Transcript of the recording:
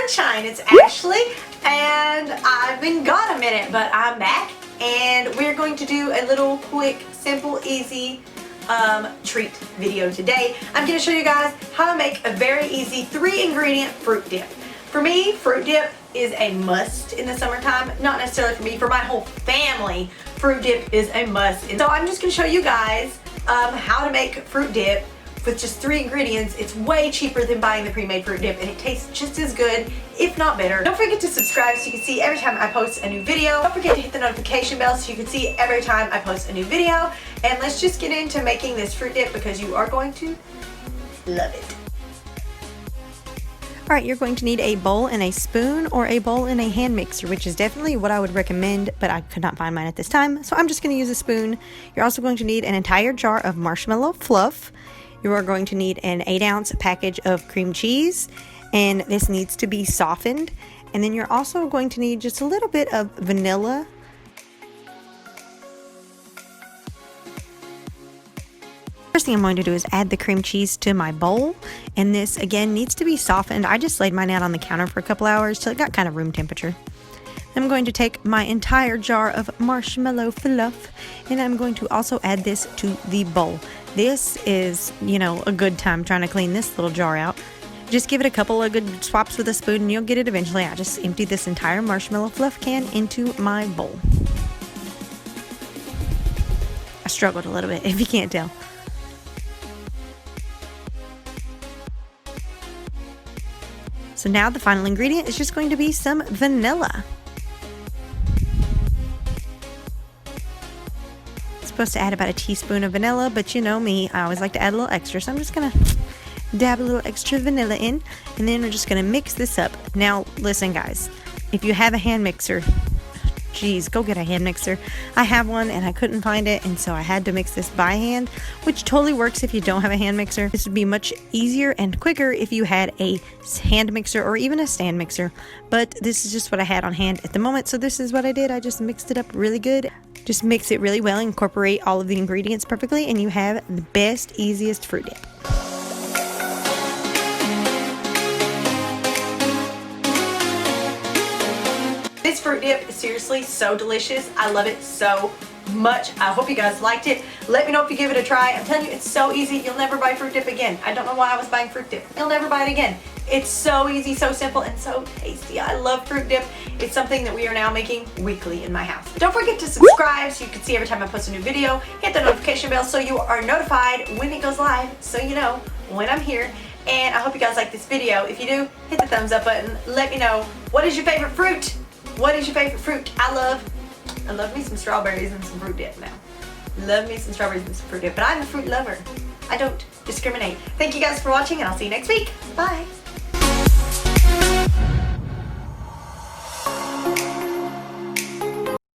Sunshine. It's Ashley, and I've been gone a minute, but I'm back, and we're going to do a little quick, simple, easy treat video today. I'm going to show you guys how to make a very easy 3-ingredient fruit dip. For me, fruit dip is a must in the summertime. Not necessarily for me, for my whole family, fruit dip is a must. And so I'm just going to show you guys how to make fruit dip with just 3 ingredients. It's way cheaper than buying the pre-made fruit dip, and it tastes just as good, if not better. Don't forget to subscribe so you can see every time I post a new video. Don't forget to hit the notification bell so you can see every time I post a new video. And let's just get into making this fruit dip because you are going to love it. Alright, you're going to need a bowl and a spoon, or a bowl and a hand mixer, which is definitely what I would recommend, but I could not find mine at this time, so I'm just going to use a spoon. You're also going to need an entire jar of marshmallow fluff. You are going to need an 8-ounce package of cream cheese, and this needs to be softened. And then you're also going to need just a little bit of vanilla. First thing I'm going to do is add the cream cheese to my bowl, and this again needs to be softened. I just laid mine out on the counter for a couple hours till it got kind of room temperature. I'm going to take my entire jar of marshmallow fluff, and I'm going to also add this to the bowl. This is, a good time trying to clean this little jar out. Just give it a couple of good swaps with a spoon and you'll get it eventually. I just emptied this entire marshmallow fluff can into my bowl. I struggled a little bit, if you can't tell. So now the final ingredient is just going to be some vanilla. Supposed to add about a teaspoon of vanilla, but you know me, I always like to add a little extra, so I'm just gonna dab a little extra vanilla in, and then we're just gonna mix this up. Now listen guys, if you have a hand mixer, geez, go get a hand mixer. I have one and I couldn't find it, and so I had to mix this by hand, which totally works if you don't have a hand mixer. This would be much easier and quicker if you had a hand mixer or even a stand mixer, but this is just what I had on hand at the moment, so this is what I did. I just mixed it up really good. Just mix it really well, incorporate all of the ingredients perfectly, and you have the best, easiest fruit dip. This fruit dip is seriously so delicious. I love it so much. I hope you guys liked it. Let me know if you give it a try. I'm telling you, it's so easy. You'll never buy fruit dip again. I don't know why I was buying fruit dip. You'll never buy it again. It's so easy, so simple, and so tasty. I love fruit dip. It's something that we are now making weekly in my house. Don't forget to subscribe so you can see every time I post a new video. Hit the notification bell so you are notified when it goes live, so you know when I'm here. And I hope you guys like this video. If you do, hit the thumbs up button. Let me know, what is your favorite fruit? What is your favorite fruit? I love me some strawberries and some fruit dip now. Love me some strawberries and some fruit dip, but I'm a fruit lover. I don't discriminate. Thank you guys for watching, and I'll see you next week. Bye.